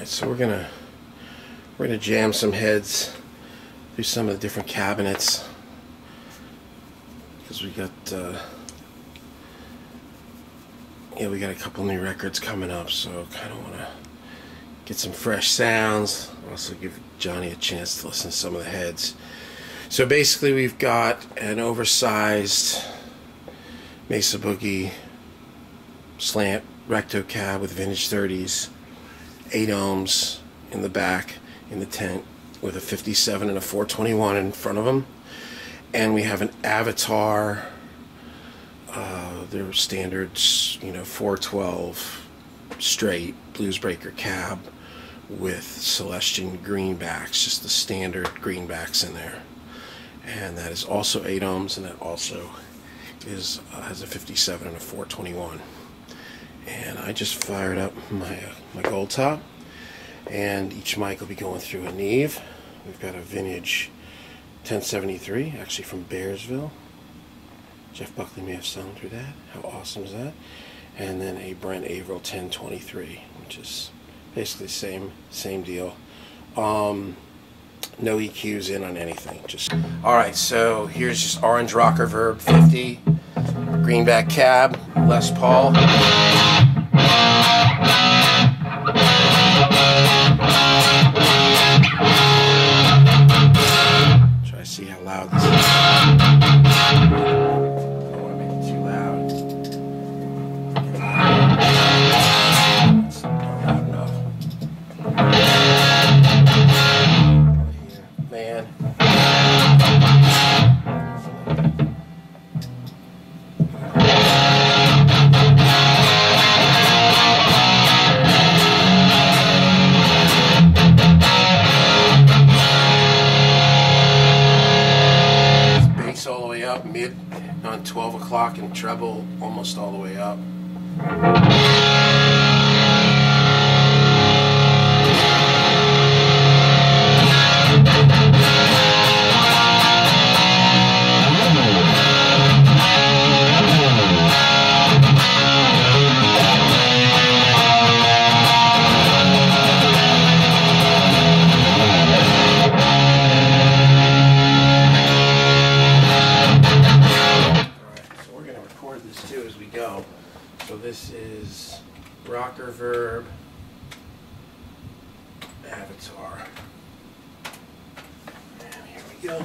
So we're gonna jam some heads through some of the different cabinets because we got we got a couple new records coming up, so kind of want to get some fresh sounds. Also give Johnny a chance to listen to some of the heads. So basically we've got an oversized Mesa Boogie slant Recto cab with vintage 30s, 8 ohms in the back in the tent with a 57 and a 421 in front of them, and we have an Avatar, their standard 412 straight bluesbreaker cab with Celestion Greenbacks, just the standard Greenbacks in there, and that is also 8 ohms, and that also is has a 57 and a 421. And I just fired up my gold top, and each mic will be going through a Neve. We've got a vintage 1073, actually from Bearsville. Jeff Buckley may have sung through that. How awesome is that? And then a Brent Averill 1023, which is basically the same deal. No EQs in on anything. Just alright, so here's just orange Rockerverb 50, Greenback cab, Les Paul. Try to see how loud this is. I don't want to make it too loud. It's not loud enough. Man. All the way up, mid on 12 o'clock, and treble almost all the way up. This too as we go. So this is Rockerverb Avatar. And here we go.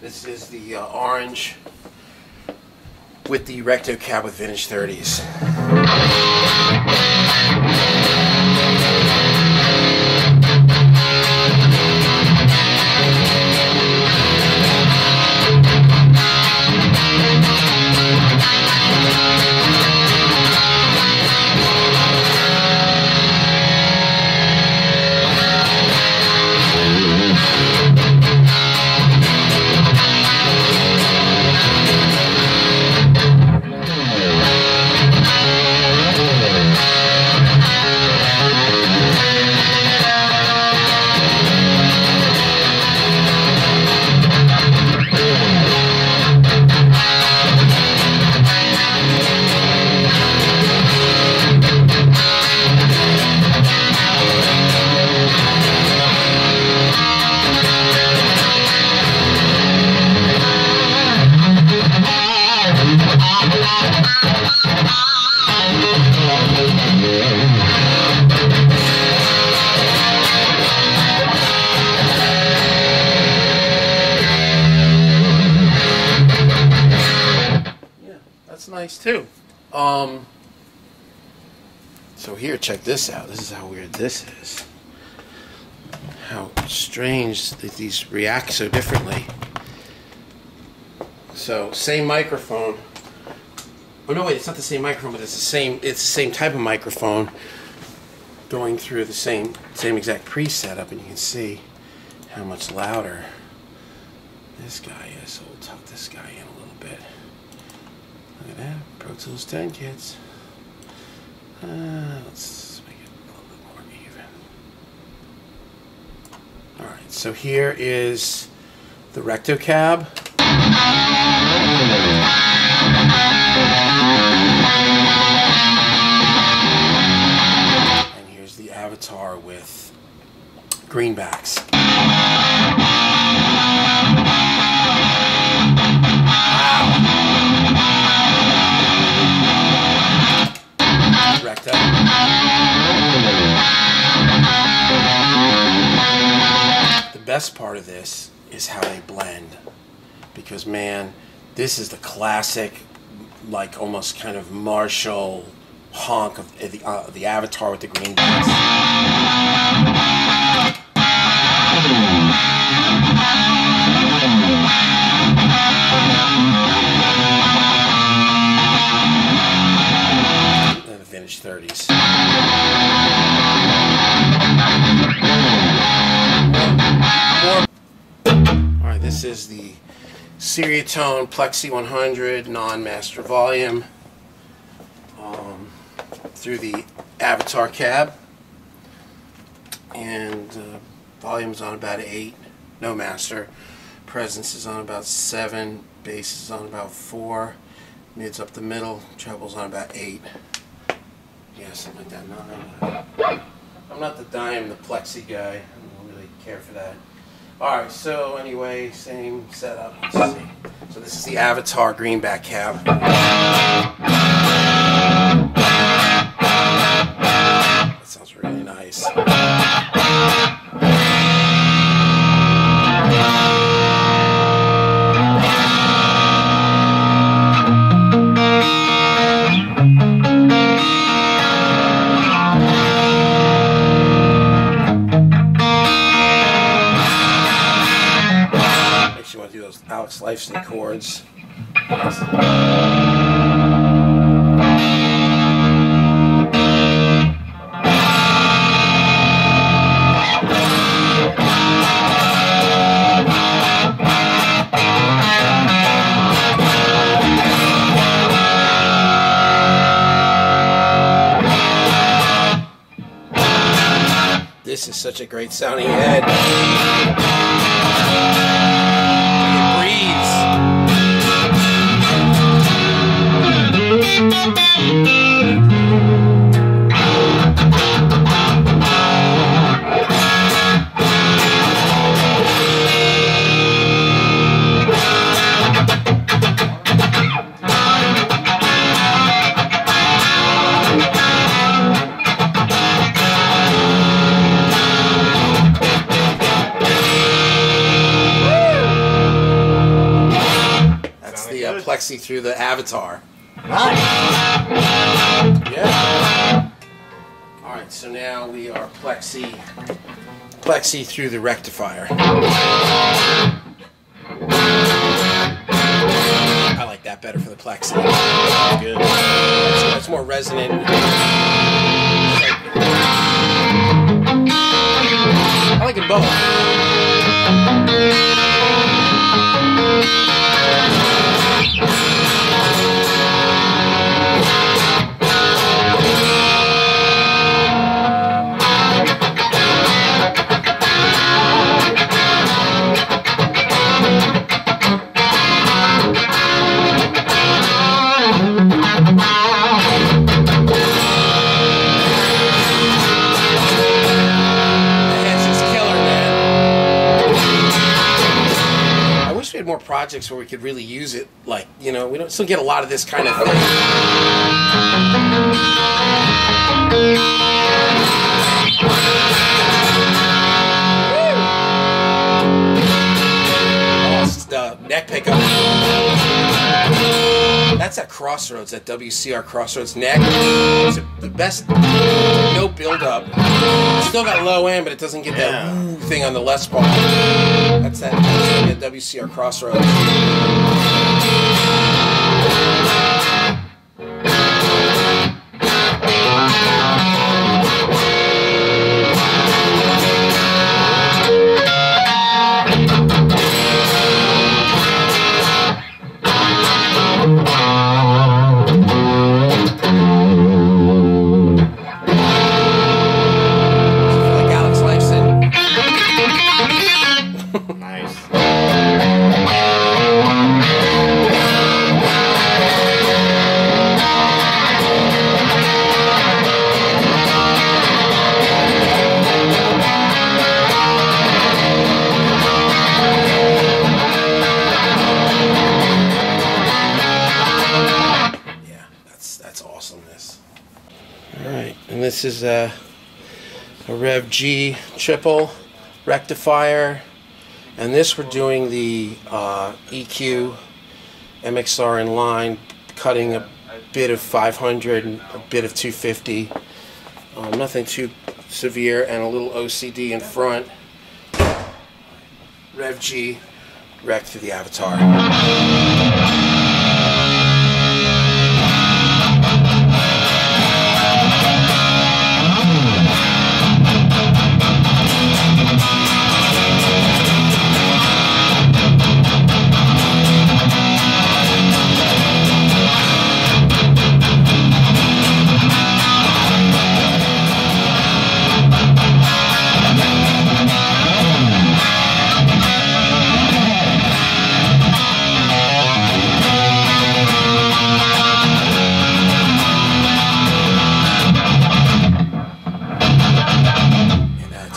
This is the orange with the Recto cab with vintage 30s. That's nice too. So here, check this out. This is how weird this is. how strange that these react so differently. So same microphone. Oh no, wait, it's not the same microphone, but it's the same type of microphone going through the same exact preset, and you can see how much louder this guy is. So we'll tuck this guy in a little bit. Look at that, Pro Tools 10 kids. Let's make it a little bit more even. Alright, so here is the Recto cab. And here's the Avatar with greenbacks. Recto. The best part of this is how they blend, because man, this is the classic, like almost kind of Marshall honk of the Avatar with the greenbacks. And the vintage 30s. Alright, this is the Seriatone Plexi 100 non-master volume through the Avatar cab, and volume's on about 8, no master. Presence is on about 7, bass is on about 4, mid's up the middle, treble's on about 8. Yeah, something like that. 9. I'm not the dime, the Plexi guy. I don't really care for that. Alright, so anyway, same setup. Let's see. So this is the Avatar Greenback cab. That sounds really nice. Alex Lifeson chords. This is such a great sounding head. Plexi through the Avatar. Nice. Yeah. Alright, so now we are Plexi through the Rectifier. I like that better for the Plexi. Good. It's more resonant. I like it both. More projects where we could really use it, like, you know, we don't still get a lot of this kind of thing. Oh, it's the neck pickup. That's at Crossroads, at WCR Crossroads neck. It's the best, no build up. Still got low end, but it doesn't get that woo thing on the Les Paul. That's at WCR Crossroads. And this is a Rev G triple rectifier, and this we're doing the EQ MXR in line, cutting a bit of 500 and a bit of 250, nothing too severe, and a little OCD in front. Rev G, rec to the Avatar.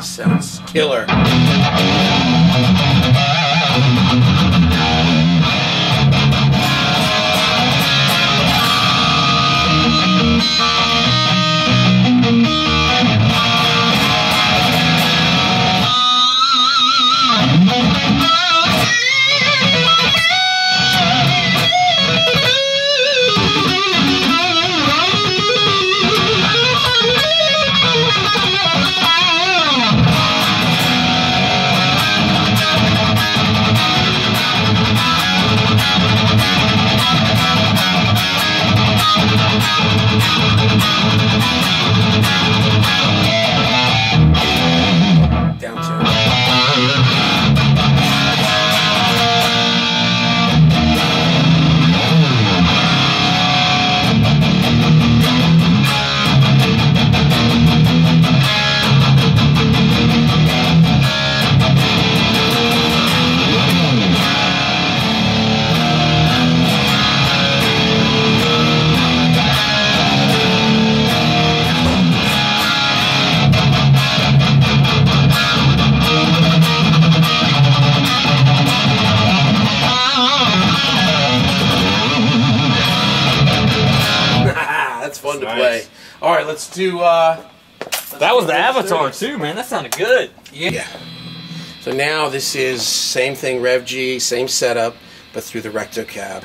Sounds killer. Fun to play. All right, let's do. That was the Avatar too, man. That sounded good. Yeah. So now this is same thing, Rev G, same setup, but through the Recto cab.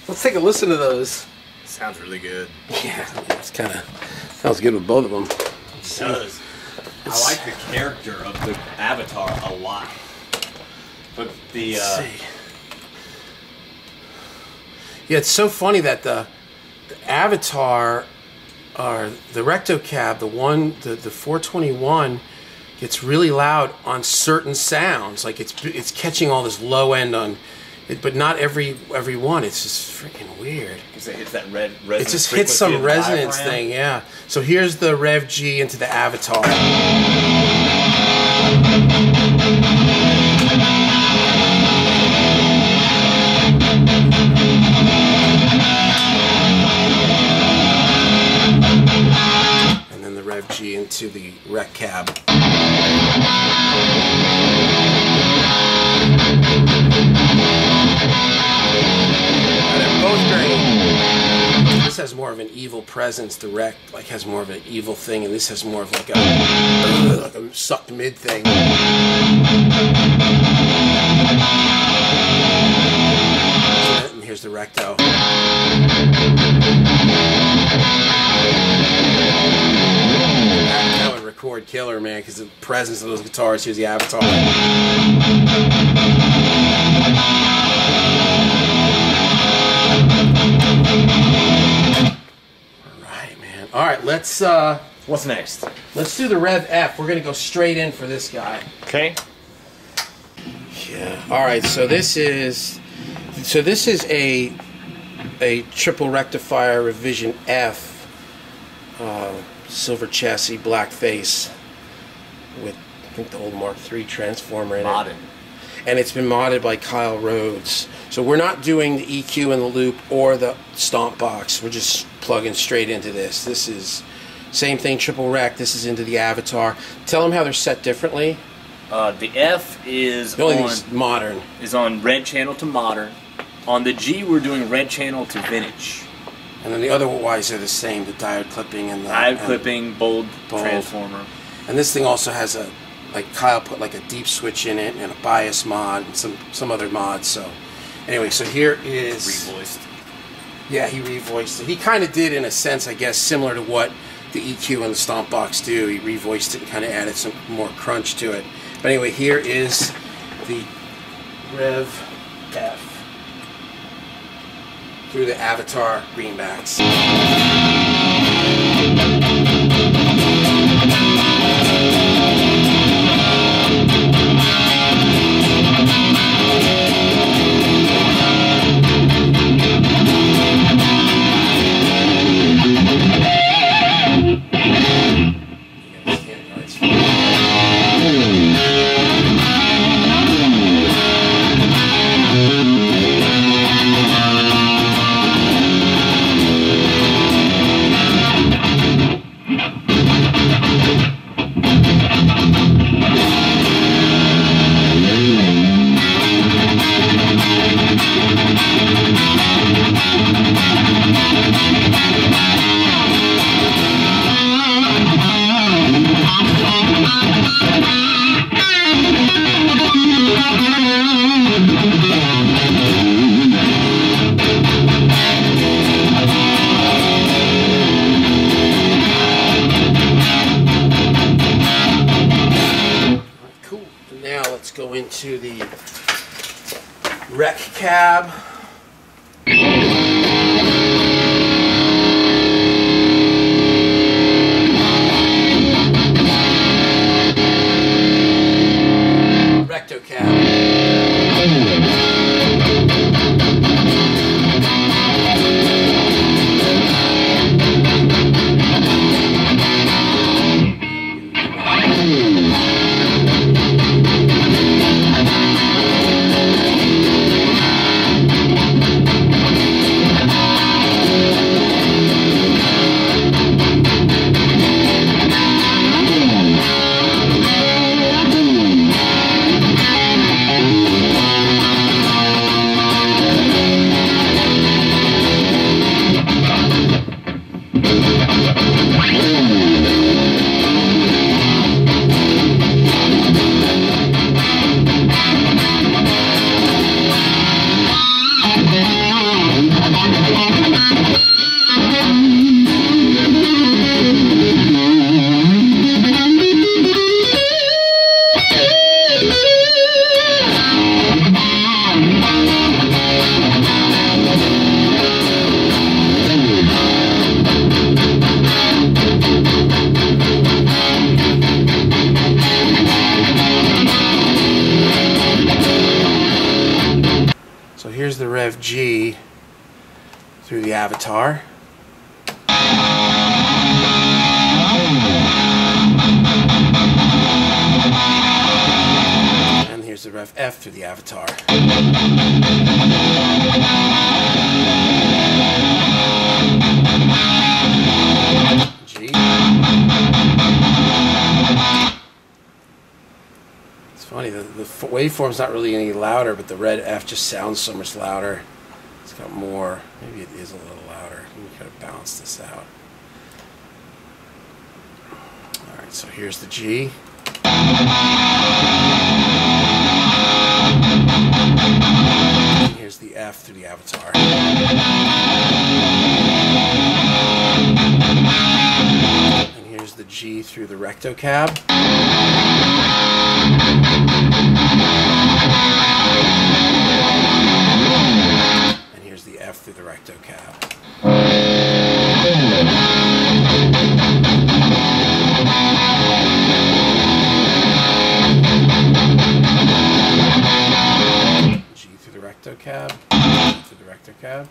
Let's take a listen to those. Sounds really good. Yeah, it's kind of sounds good with both of them. It does. I like the character of the avatar a lot. But the yeah, it's so funny that the avatar, or the Recto cab, the 421, gets really loud on certain sounds. Like it's catching all this low end on it, but not every one. It's just freaking weird. Because it hits that red resonance. It just hits some resonance thing, yeah. So here's the Rev G into the avatar. And then the Rev G into the Rec cab. They're both great. This has more of an evil presence. The Rec has more of an evil thing, and this has more of like a sucked mid thing. And here's the Recto. That would record killer, man, because the presence of those guitars. Here's the avatar. All right, let's. What's next? Let's do the Rev F. We're gonna go straight in for this guy. Okay. Yeah. All right. So this is a triple rectifier revision F, silver chassis, black face, with I think the old Mark III transformer in it. And it's been modded by Kyle Rhodes. So we're not doing the EQ in the loop or the stomp box. We're just plugging straight into this. This is same thing, triple rec. This is into the avatar. Tell them how they're set differently. The F is the only thing is modern. Is on red channel to modern. On the G, we're doing red channel to vintage. And then the other Ys are the same. The diode clipping and the clipping, bold transformer. And this thing also has a, like Kyle put like a deep switch in it and a bias mod and some other mods. So anyway, so here is revoiced. Yeah, he revoiced it. He kind of did in a sense, I guess, similar to what the EQ and the stomp box do. He revoiced it and kind of added some more crunch to it. But anyway, here is the Rev F through the Avatar Greenbacks. Cool. And now let's go into the rec cab. Recto cab. So here's the Rev G through the Avatar. And here's the Rev F through the Avatar. G. It's funny, the waveform's not really any louder, but the red F just sounds so much louder. It's got more, maybe it is a little louder. Let me kind of balance this out. Alright, so here's the G. And here's the F through the Avatar. And here's the G through the Recto cab. And here's the F through the Recto cab. G through the Recto cab. G through the Recto cab.